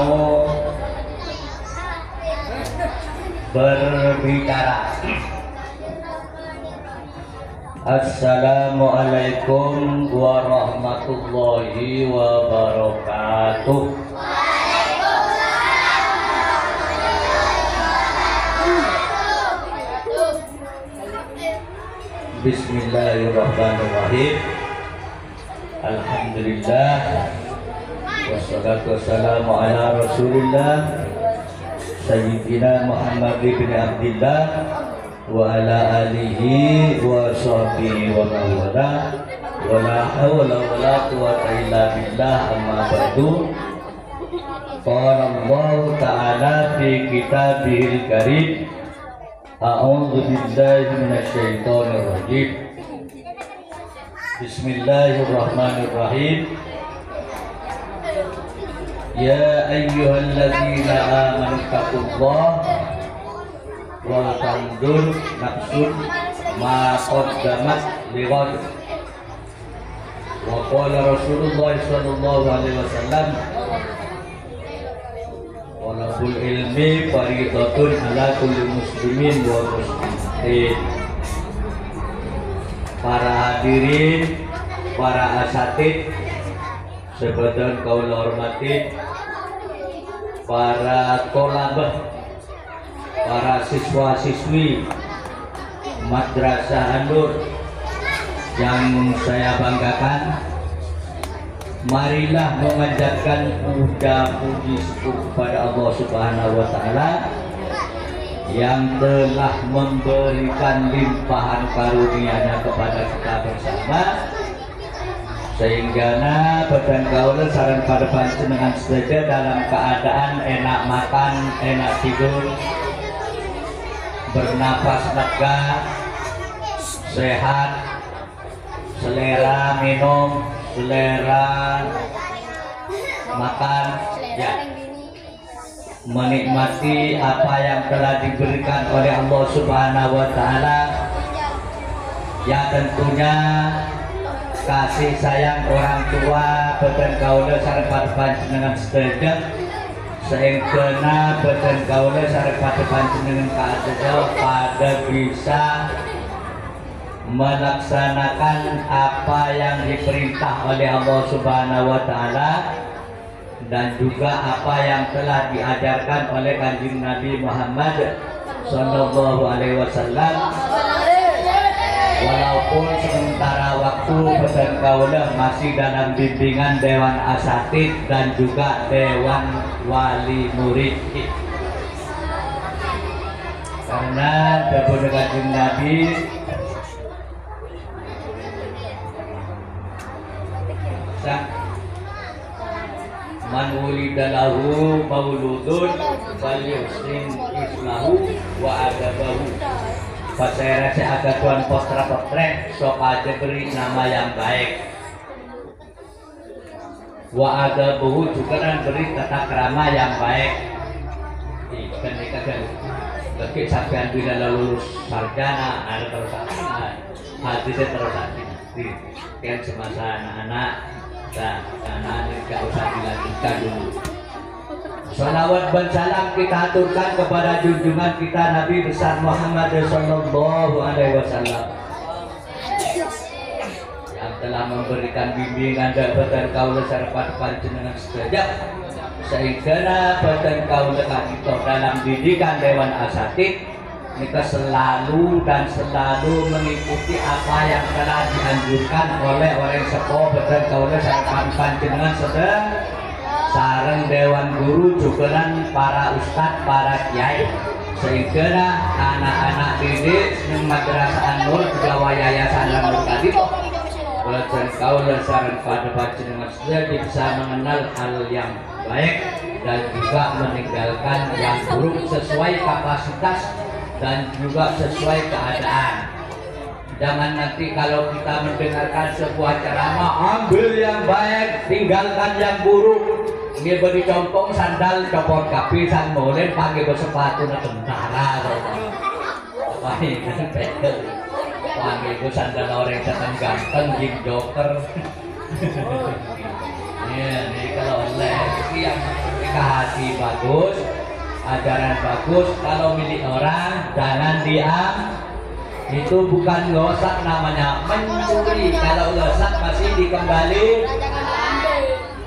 mau berbicara. Assalamualaikum warahmatullahi wabarakatuh. Bismillahirrahmanirrahim. Alhamdulillah. Wassalatu wassalamu ala Rasulillah Sayyidina Muhammad bin Abdillah wa ala alihi wa sahbihi wa mawala wa la hawla wa la quwwata illa billah, amma ba'du. Qala Allah ta'ala fi kitabihil karim, a'udzu billahi minasyaitonir rajim. Bismillahirrahmanirrahim. Ya ayyuhalladzina amanu taqullaha wa tanzur nafsun ma qaddamat lighad. Wa qala Rasulullah sallallahu alaihi wasallam, talabul ilmi fardhatun ala kulli muslimin wa muslimatin. Para hadirin, para asatid, sebadan kaula hormati, para tolabah, para siswa-siswi Madrasah An-Nur yang saya banggakan, marilah memanjatkan puja-puji syukur kepada Allah Subhanahu wa taala yang telah memberikan limpahan karunia-Nya kepada kita bersama, sehingga badan kaula sareng pada panjenengan sedaya dalam keadaan enak makan, enak tidur, bernapas lega, sehat, selera minum, selera makan, ya, menikmati apa yang telah diberikan oleh Allah Subhanahu wa taala, ya tentunya kasih sayang orang tua badan kaula sareng pada panjenengan sedaya, sehingga badan kaula sareng pada panjenengan kasadaya pada bisa melaksanakan apa yang diperintah oleh Allah Subhanahu wa taala dan juga apa yang telah diajarkan oleh Kanjeng Nabi Muhammad sallallahu alaihi wasallam. Walaupun sementara waktu badan kaula masih dalam bimbingan Dewan Asatid dan juga Dewan Wali Murid, karena dawuh Kanjeng Nabi, man wulida lahu mauludun falyuhsin islahu wa adabahu. Pasaya rasa agak tuan potra-potrek sok aja beri nama yang baik. Wa adabahu juga kan beri tata krama yang baik. Ikan kan bagi sampean bila lulus sarjana ada terus hadisnya terus nanti kan semasa anak-anak dan anak-anak tidak usah dilanjutkan dulu. Salawat dan salam kita aturkan kepada junjungan kita Nabi besar Muhammad sallallahu alaihi wasallam yang telah memberikan bimbingan dan badan kaula sareng panjenengan sedaya, sehingga badan kaula kita dalam didikan Dewan Asatid kita selalu dan selalu mengikuti apa yang telah dianjurkan oleh orang sepuh badan kaula sareng panjenengan sedaya, sareng Dewan Guru juga para ustadz, para kiai, sehingga anak-anak didik yang Madrasah An-Nur juga yayasan An-Nur tadi belajar kaula sareng pada panjenengan sedaya bisa mengenal hal yang baik dan juga meninggalkan yang buruk sesuai kapasitas dan juga sesuai keadaan. Jangan nanti kalau kita mendengarkan sebuah ceramah ambil yang baik, tinggalkan yang buruk. Ini beri contoh sandal copot kapi san molen pakai bersepatu na tentara. Pakai kan pekel. Pakai itu sandal orang setan ganteng jing joker. Ya, ini kalau oleh yang hati bagus, ajaran bagus. Kalau milik orang jangan diam. Itu bukan ngosak, namanya mencuri. Kalau ngosak masih dikembali.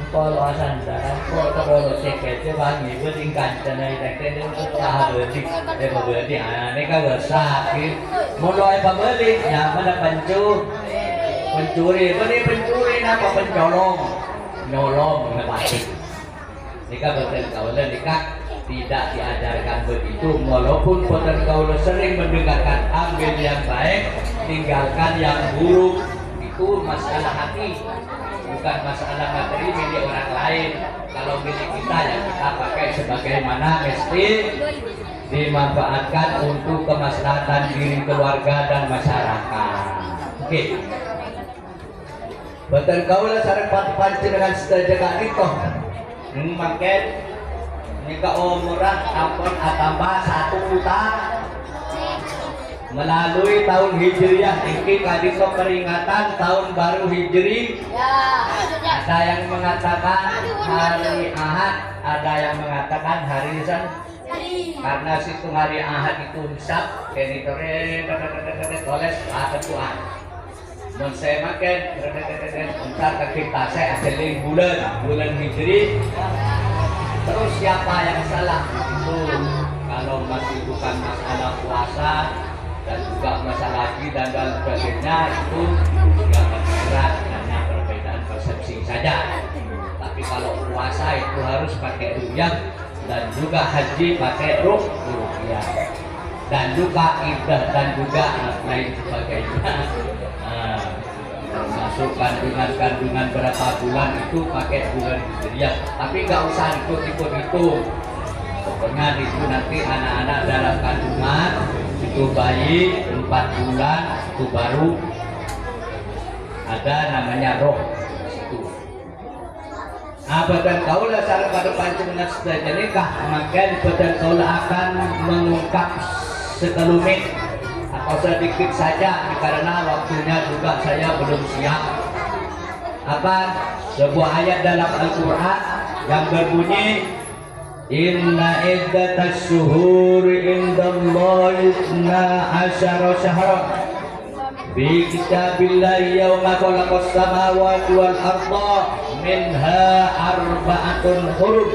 Kalau asan darah, kalau sekecil wangi bertingkat cenai teknik itu lah berdik, berdik. Ini kan ngosak. Mulai pembeli, ya mana pencuri, beli pencuri apa pencolong, nyolong ngebatik. Nikah berterkaulah nikah tidak diajarkan begitu, walaupun berterkaulah sering mendengarkan ambil yang baik, tinggalkan yang buruk. Itu masalah hati, bukan masalah materi milik orang lain. Kalau milik kita ya kita pakai sebagaimana mesti dimanfaatkan untuk kemaslahatan diri keluarga dan masyarakat. Oke. Berterkaulah sareng panci dengan sedaya itu. Makin nikah umuran ampun tambah 1 utang melalui tahun Hijriah. Ini kadito peringatan tahun baru Hijri. Ada yang mengatakan hari Ahad, ada yang mengatakan hari Senin. Karena situ hari Ahad itu hisab, kenitore toles ketuaan. Mun saya makan, entar kita saya ajarin bulan Hijri. Terus siapa yang salah? Itu kalau masih bukan masalah puasa dan juga masalah haji dan sebagainya, itu tidak berat, hanya perbedaan persepsi saja. Tapi kalau puasa itu harus pakai ru'yah dan juga haji pakai ru'yah dan juga ibadah dan juga lain sebagainya. Masuk kandungan berapa bulan itu pakai bulan Hijriah, tapi nggak usah ikut itu. Pokoknya itu nanti anak-anak dalam kandungan itu bayi 4 bulan itu baru ada namanya roh itu. Abadan kaulah sareng pada panjenengan sedaya nikah, maka abadan kaulah akan mengungkap sekelumit atau sedikit saja karena waktunya juga saya belum siap. Apa sebuah ayat dalam Al-Quran yang berbunyi Inna iddatas syuhuri indallahi 12 syahran fi kitabillahi yawma khalaqas samawati wal arda minha arba'atun hurum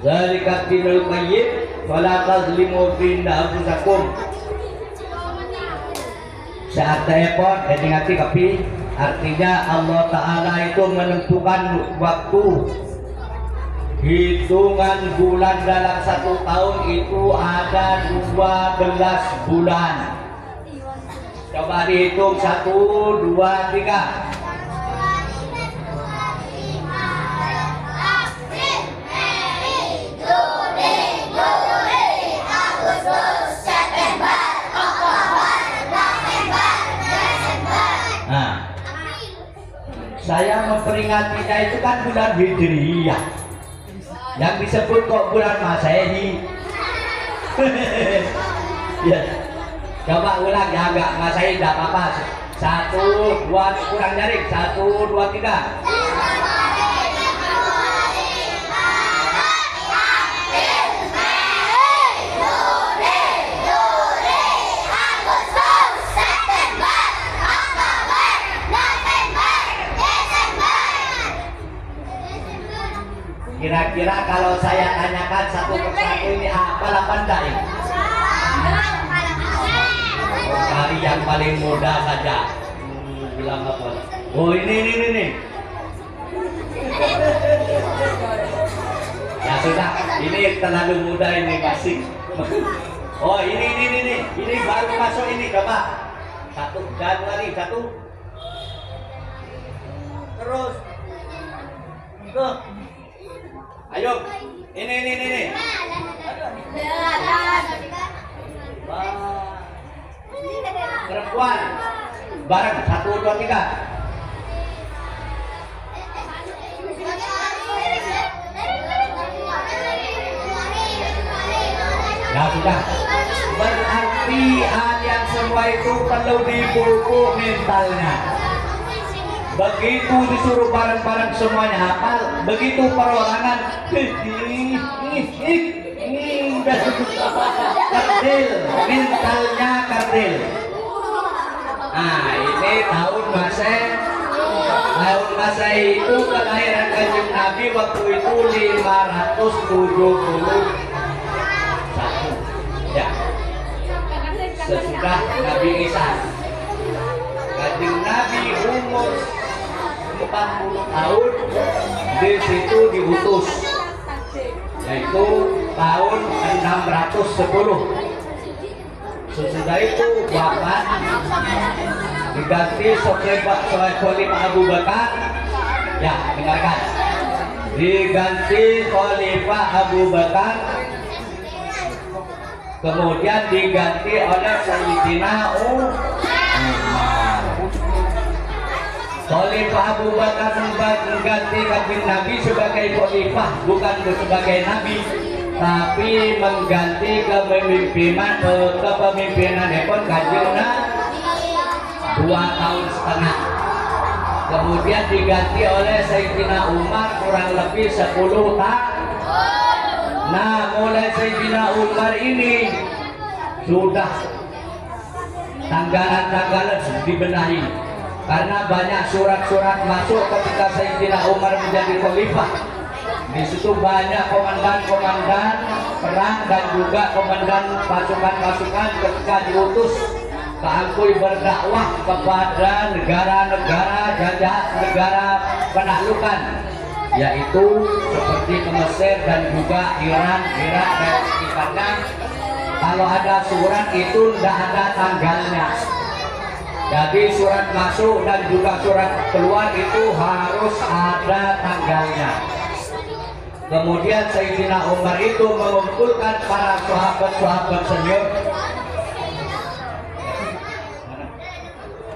dzalika dinul qayyim fala tazlimu fi anfusakum. Saat telepon ngati kapi artinya Allah Ta'ala itu menentukan waktu hitungan bulan dalam 1 tahun itu ada 12 bulan. Coba dihitung 1, 2, 3. Saya memperingatinya itu kan bulan Hijriyah, yang disebut kok bulan Masehi. Ya, coba ulang ya, enggak Masehi enggak apa-apa. 1, 2 kurang jaring. 1, 2, 3. Kira-kira kalau saya tanyakan satu persatu ini apa enggak ini? Cari yang paling mudah saja. Bilang apa? Oh ini. Ya sudah, ini terlalu mudah ini masih. Oh ini baru masuk ini, coba. 1 Januari 1. Terus. Tuh. Ayo, ini. Perempuan, bareng 1, 2, 3. Nah sudah, berarti kalian semua itu perlu dipupuk mentalnya. Begitu disuruh bareng-bareng semuanya hafal, begitu perorangan kerdil, mentalnya kerdil. Nah ini tahun Masehi itu kelahiran Kanjeng Nabi waktu itu 571 ya, sesudah Nabi Isa. Kanjeng Nabi umur 40 tahun di situ diutus, yaitu tahun 610. Sesudah itu wafat, diganti Khalifah Abu Bakar. Ya, dengarkan. Diganti Khalifah Abu Bakar, kemudian diganti oleh Sayyidina Umar. Khalifah Abu Bakar mengganti Kanjeng Nabi sebagai khalifah, bukan sebagai nabi, tapi mengganti kepemimpinan Kanjeng Nabi 2 tahun setengah. Kemudian diganti oleh Sayyidina Umar kurang lebih 10 tahun. Nah, mulai Sayyidina Umar ini sudah tanggalan-tanggalan dibenahi, karena banyak surat-surat masuk ketika Sayyidina Umar menjadi khalifah. Di situ banyak komandan-komandan perang dan juga komandan pasukan-pasukan ketika diutus ke Angkui berdakwah kepada negara-negara jajah, negara penaklukan, yaitu seperti ke Mesir dan juga Iran, Irak dan sekitarnya. Kalau ada surat itu tidak ada tanggalnya. Jadi surat masuk dan juga surat keluar itu harus ada tanggalnya. Kemudian Sayyidina Umar itu mengumpulkan para sahabat-sahabat senior.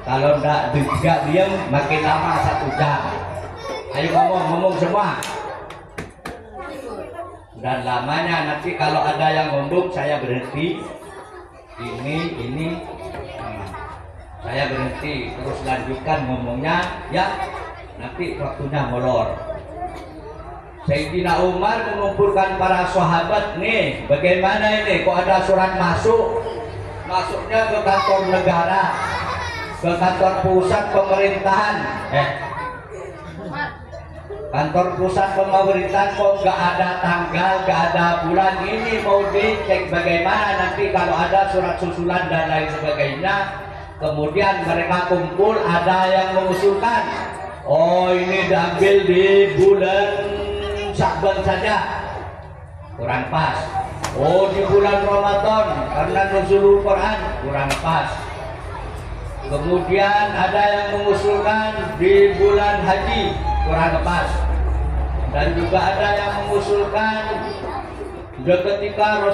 Kalau tidak diam makin lama 1 jam. Ayo ngomong semua. Dan lamanya nanti kalau ada yang ngomong saya berhenti. Ini saya berhenti, terus lanjutkan ngomongnya ya, nanti waktunya molor. Sayyidina Umar mengumpulkan para sahabat, nih bagaimana ini kok ada surat masuknya ke kantor negara, ke kantor pusat pemerintahan, kantor pusat pemerintahan kok nggak ada tanggal, nggak ada bulan, ini mau dicek bagaimana nanti kalau ada surat susulan dan lain sebagainya. Kemudian mereka kumpul, ada yang mengusulkan, oh ini diambil di bulan Sya'ban saja, kurang pas. Oh di bulan Ramadan karena nuzulul Quran, kurang pas. Kemudian ada yang mengusulkan di bulan haji, kurang pas. Dan juga ada yang mengusulkan ketika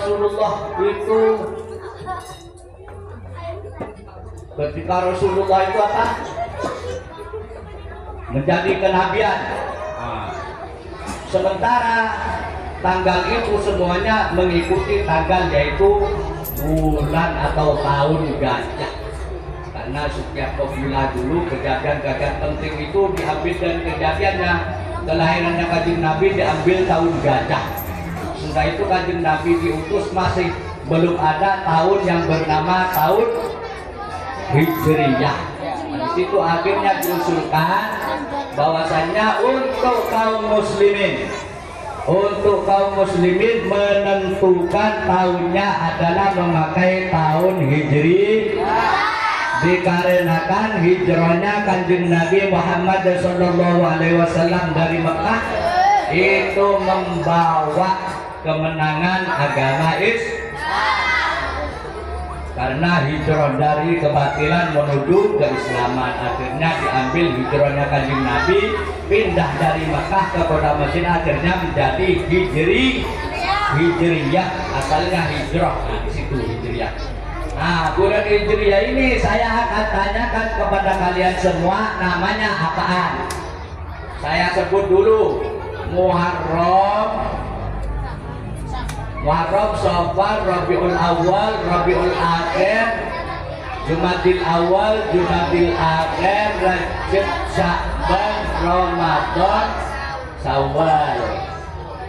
Rasulullah itu apa? Menjadi kenabian. Sementara tanggal itu semuanya mengikuti tanggal, yaitu bulan atau tahun gajah. Karena setiap pemula dulu kejadian-kejadian penting itu diambil, dan kejadiannya kelahirannya Kanjeng Nabi diambil tahun gajah. Setelah itu Kanjeng Nabi diutus masih belum ada tahun yang bernama tahun Hijriyah. Di situ akhirnya diusulkan bahwasannya untuk kaum muslimin menentukan tahunnya adalah memakai tahun Hijri, dikarenakan hijrahnya Kanjeng Nabi Muhammad SAW dari Mekah itu membawa kemenangan agama Islam. Karena hijrah dari kebatilan menuju keislaman, akhirnya diambil hijrahnya Kanjeng Nabi, pindah dari Mekah ke kota Madinah, akhirnya menjadi Hijriyah, asalnya hijrah. Nah, di situ Hijriyah. Nah, bulan Hijriyah ini saya akan tanyakan kepada kalian semua, namanya apaan? Saya sebut dulu: Muharram, Safar, Rabiul Awal, Rabiul Akhir, Jumadil awal, Jumadil akhir, Rajab, Sya'ban, Ramadan, Syawal,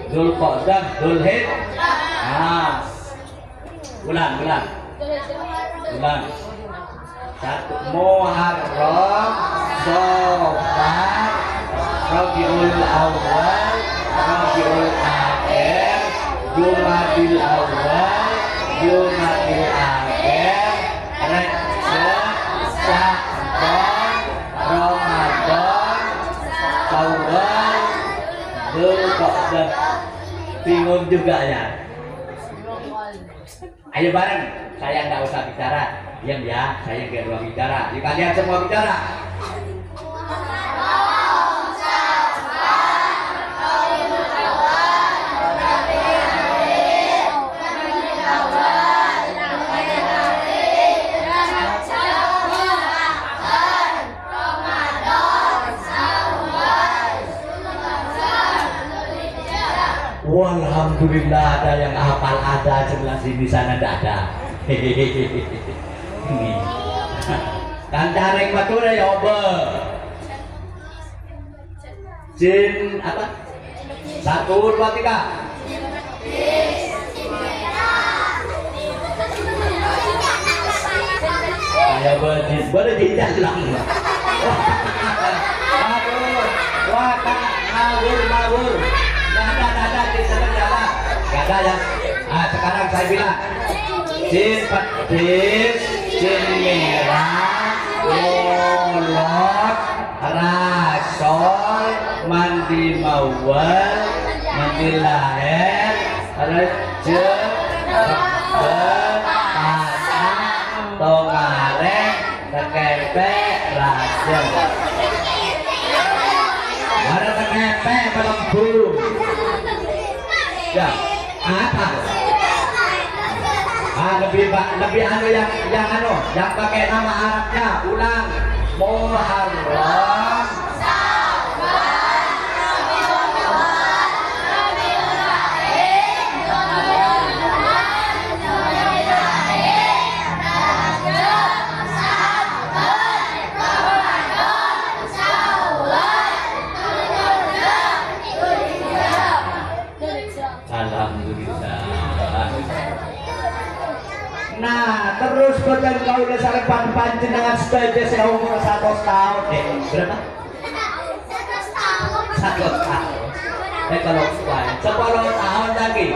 Dzulqa'dah, Dzulhijjah. Ulang. Satu Muharram, Shawwal, Rabiul Awal, Rabiul Akhir, Jumadil Awal, Jumadil Akhir, Rajab, Sya'ban, Ramadan, Syawal, Dzulqa'dah. Bingung juga ya. Ayo bareng, saya nggak usah bicara, diam ya, saya nggak ruang bicara. Jadi kalian semua bicara. Alhamdulillah ada yang hafal, ada sebelah sini sana tidak ada. Ini kan tarik matura ya obe. Jin apa? 1, 2, 3. Saya berjin berjin lang. Mawur. Ada di sana jalan. Gak ada ya. Nah, sekarang saya bilang jin petis, jin merah, molot, rasol, mandi mawal, mandi lahir, rejep, reben, pasang, tongareng, tekepek, rajeng. Ada tekepek melembu. Ya, apa? Lebih anu yang anu, yang pakai nama Arabnya. Ulang. Muharram, Syawal, Rabiul Awal, Rabiul Akhir, Jumadil Akhir, Rajab, Sya'ban, Ramadan, Syawal, Dzulhijjah. Alhamdulillah. Nah, terus boten kaula sarepan panjenengan sedaya saya umur 100 tahun deh. Berapa? 100 tahun. Kalau 10 tahun lagi.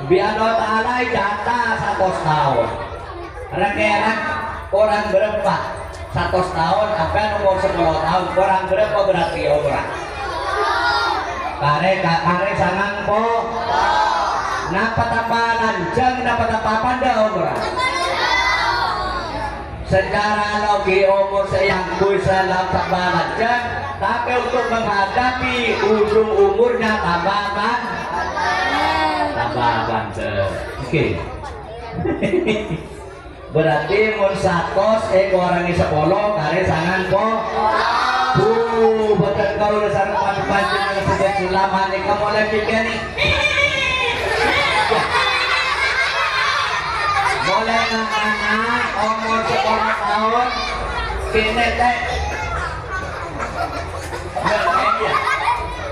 Biar Allah Ta'ala jatah 100 tahun. Rekeran orang berapa? 100 tahun sampai umur 10 tahun. Orang berapa berarti umurnya? Kare sangang po. Napa tapanan jang napa tapapan dah umur. Secara logi umur sayang bisa lampak banget jang, tapi untuk menghadapi ujung umurnya tambahan. Oke. Berarti mun 100 orangnya 10 kare sangan po. Betul kau dasar panjang yang sejak lama nih kamu lagi nih. Mulai anak umur 10 tahun kini teh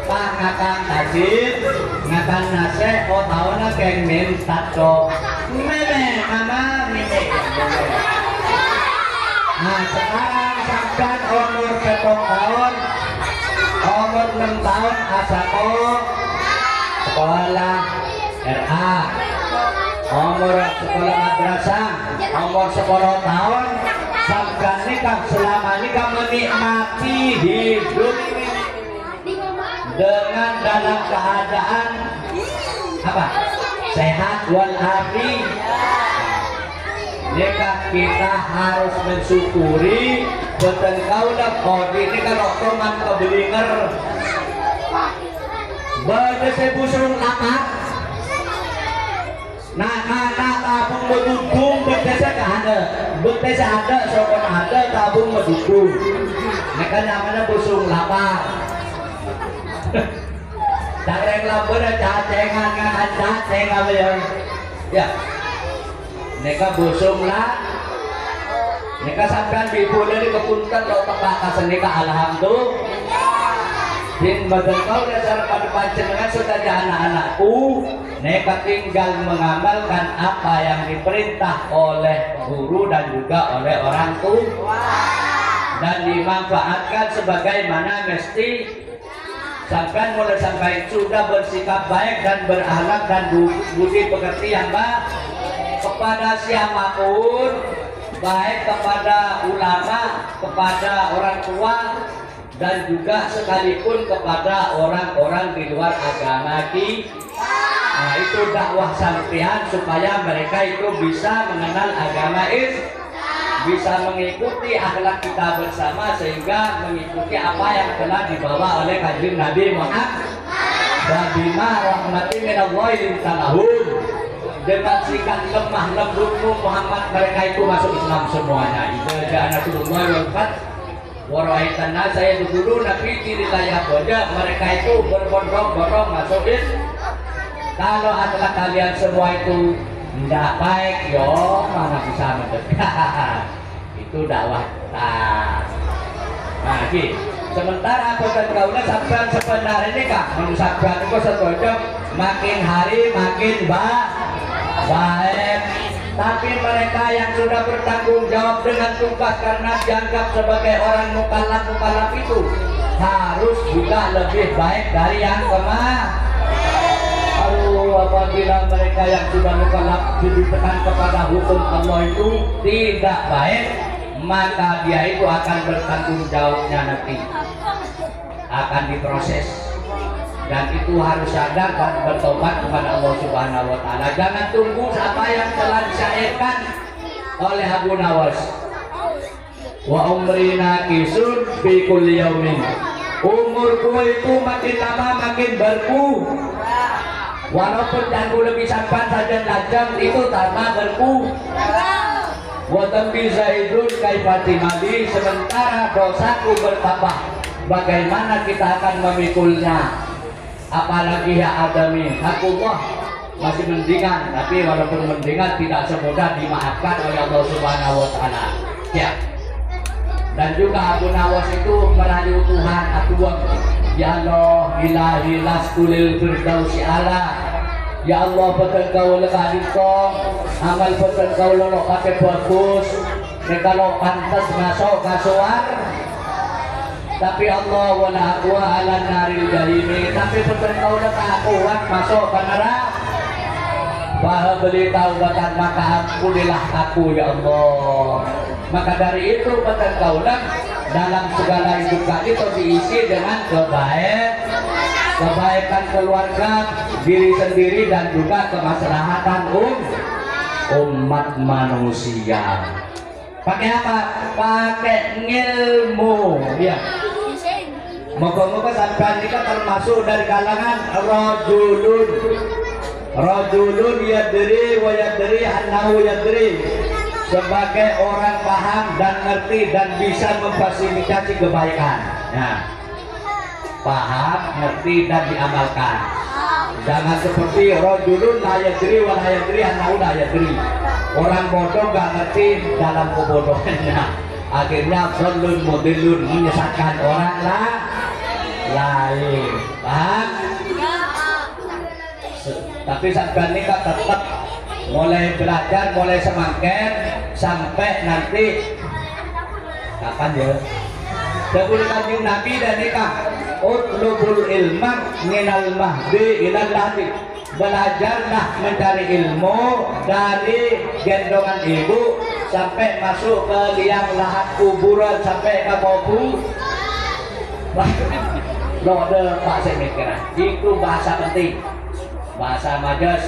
Pak ngakang tajib ngakang nase oh tahunnya keng min tato mene mama mene. Nah sekarang sampai umur 10 tahun umur 6 tahun asako sekolah RA. Umur sekolah madrasah, umur 10 tahun sampai nikah selama nikah menikmati hidup dengan dalam keadaan apa? Sehat walafiat. Nikah kita harus mensyukuri betul kau dah kodi ini kalau teman kebelinger berdesai busung lapar. Nah, tabung mendukung berdesa ada, berdesa ada, sokon ada, tabung mendukung. Mereka namanya busung lapar. Dareng lapar cacengan ngan caceng apa ya? Ya, mereka busung lah, Nika sampean ibu dari kepunten lo tepak kasenika alhamdulillah. Din bagengkau dasar pada panjenengan saudara anak-anakku, neka tinggal mengamalkan apa yang diperintah oleh guru dan juga oleh orang tua, dan dimanfaatkan sebagaimana mesti. Sampai mulai sampai sudah bersikap baik dan berakhlak dan budi pekerti yang baik kepada siapapun, baik kepada ulama, kepada orang tua, dan juga sekalipun kepada orang-orang di luar agama kita. Nah, itu dakwah sampean supaya mereka itu bisa mengenal agama Islam, bisa mengikuti akhlak kita bersama, sehingga mengikuti apa yang telah dibawa oleh Kanjeng Nabi Muhammad. Bima rahmatin minallahi lintalahum, dengan sikap lemah lembutmu Muhammad mereka itu masuk Islam semuanya. Itu aja Rasulullah wafat. Waraitanna saya dulu Nabi di wilayah Boja, mereka itu berbondong-bondong masuk Islam. Kalau adalah kalian semua itu tidak baik, yo mana bisa mendekat. Itu dakwah. Nah, sementara boten kaula sampean sebenarnya ini kak, sampean itu setuju makin hari makin baik. Tapi mereka yang sudah bertanggung jawab dengan tugas karena dianggap sebagai orang mukallaf itu harus juga lebih baik dari yang kemarin. Apabila mereka yang sudah mukallaf ditekan kepada hukum Allah itu tidak baik, maka dia itu akan bertanggung jawabnya nanti, akan diproses. Dan itu harus sadar dan bertobat kepada Allah Subhanahu wa Ta'ala. Jangan tunggu apa yang telah disyairkan oleh Abu Nawas. Wa umrina kisun bi kulli yaumin. Umurku itu makin lama makin berku. Walaupun aku lebih sampan saja tajam itu tanpa berku. Wa tambi zaidun kaifati madi, sementara dosaku bertambah. Bagaimana kita akan memikulnya? Apalagi ya adami hakullah masih mendingan, tapi walaupun mendingan tidak semudah dimaafkan oleh Allah Subhanahu wa Ta'ala. Ya. Dan juga Abu Nawas itu merayu Tuhan, ya Allah ilahi laskulil firdausi ala. Ya Allah betul kau lekah dikong, amal betul kau lo pakai bagus, kalau pantas masuk kasuar. Tapi Allah wala aqwa ala naril jahimi, tapi betul kau tak kuat masuk ke neraka. Bahwa beli taubatan maka ampunilah aku ya Allah. Maka dari itu betul kau dalam segala hidup itu diisi dengan kebaikan keluarga, diri sendiri, dan juga kemaslahatan umat manusia. Pakai apa? Pakai ilmu. Ya. Moga-moga sampai kita termasuk dari kalangan rajulun yadri wa yadri annahu yadri, sebagai orang paham dan ngerti dan bisa memfasilitasi kebaikan. Nah, paham, ngerti dan diamalkan. Jangan seperti rajulun la yadri wa la yadri annahu la yadri. Orang bodoh gak ngerti dalam kebodohannya, akhirnya zalun mudillun, menyesatkan orang lain. Paham? Tapi sampai ini kan tetap mulai belajar, mulai semakin sampai nanti kapan ya? Dahulu Kanjeng Nabi dan nikah utlubul ilma minal mahdi ilal lahdi, belajarlah mencari ilmu dari gendongan ibu sampai masuk ke liang lahat kuburan, sampai ke kubur. Lode Pak saya mikir itu bahasa penting, bahasa majas.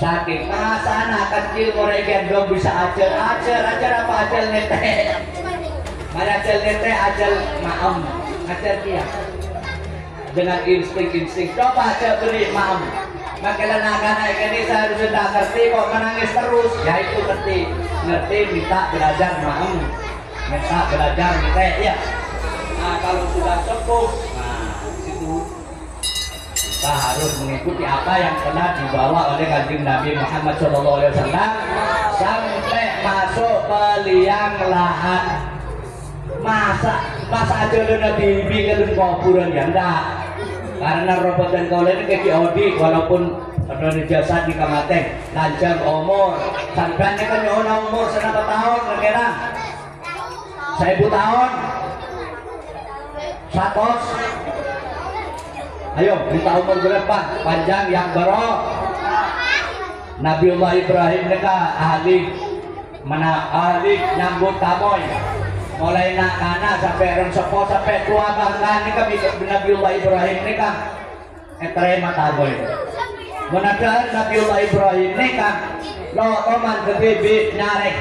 Saking anak kecil mulai gendong bisa ajar apa ajar nete, mana ajar nete ajar maem, ajar dia dengan insting. Coba aja beri maem. Makanya anak-anak ini saya sudah ngerti kok menangis terus. Ya itu ngerti minta belajar maem, minta belajar nete ya. Nah kalau sudah sepuh, nah situ kita harus mengikuti apa yang telah dibawa oleh Kanjeng Nabi Muhammad SAW sampai masuk ke liang lahat. Masa aja lu dibikin kuburan ya enggak, karena robot dan kaula ini kayak Odi walaupun ada jasa di kamateng lancar umur sampai kan nyono umur senapa tahun kira-kira 1000 tahun 100. Ayo minta umur berapa panjang yang baru. Nabiullah Ibrahim mereka ahli nyambut tamoy mulai nak kana sampai orang sopo sampai tua bahkan ini kami Nabiullah Ibrahim ini kan terima tamoy menada Nabiullah Ibrahim ini kan lo toman kebibi nyarek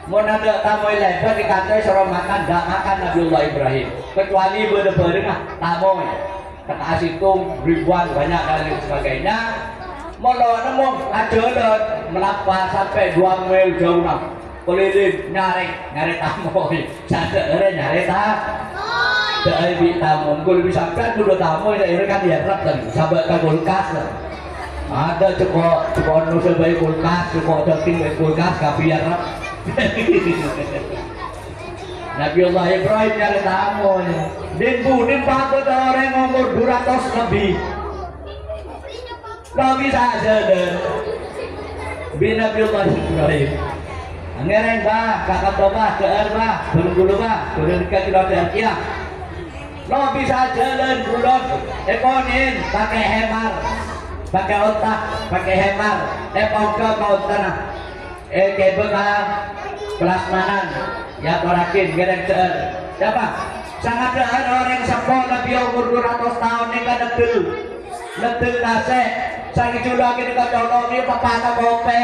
menada tamoy lebar di kantor suruh makan gak makan Nabiullah Ibrahim kecuali berde-berde mah tamoy kata asitung ribuan banyak dan lain sebagainya molo nemu ajolet melapa sampai 2 mil jauh nah keliling nyari tamoy sadar nyari tamoy dari bi tamu gue lebih sampai dulu tamoy dari kan dia kan sampai ke kulkas ada cukup nusa bayi kulkas cukup jokin bayi kulkas kapiar Nabiullah Ibrahim nyari tamoy din patut orang umur 200 lebih lo bisa aja deh bin Nabiullah Ibrahim ngereng bah kakak toba keer bah dulu bah dekat tidak ada lo bisa jalan bulog ekonin pakai hemar pakai otak pakai hemar pongkel kau tanah kebekal pelasmanan ya korakin ngereng keer siapa sangat ada orang sepuluh lebih umur 200 tahun ini kan netel nase sangi jula kini kacau ini pepatah kope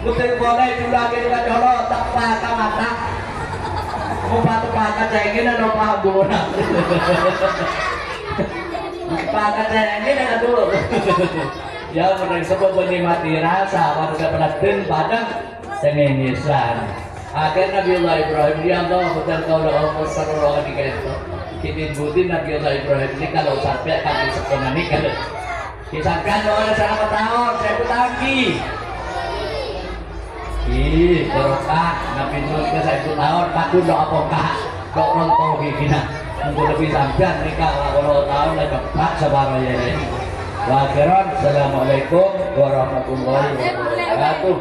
betul boleh jula kini kacau tak patah mata mau patah cengin dan lupa guna patah cengin dan dulu ya mereka sebab menikmati rasa warga penatin padang cenginisan akhirnya Nabiullah Ibrahim dia Allah betul kau dah umur seluruh di itu kini butin Nabiullah Ibrahim ini kalau sampai kami sekolah ini kalau kisahkan orang selama tahun 1000 tahun berokah Nabi Nuh ke 1000 tahun takut doa apakah kok rontong gini untuk lebih sampai nikah kalau tahun lagi cepat sebarang ya ini wakilon assalamualaikum warahmatullahi wabarakatuh.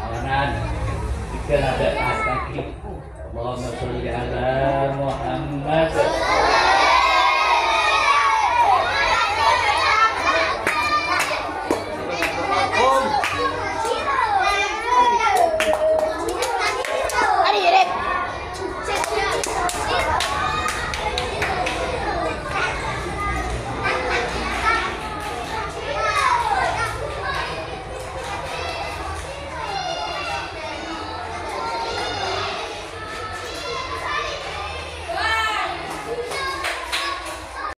Anan kita ada kaki Allahumma sholli ala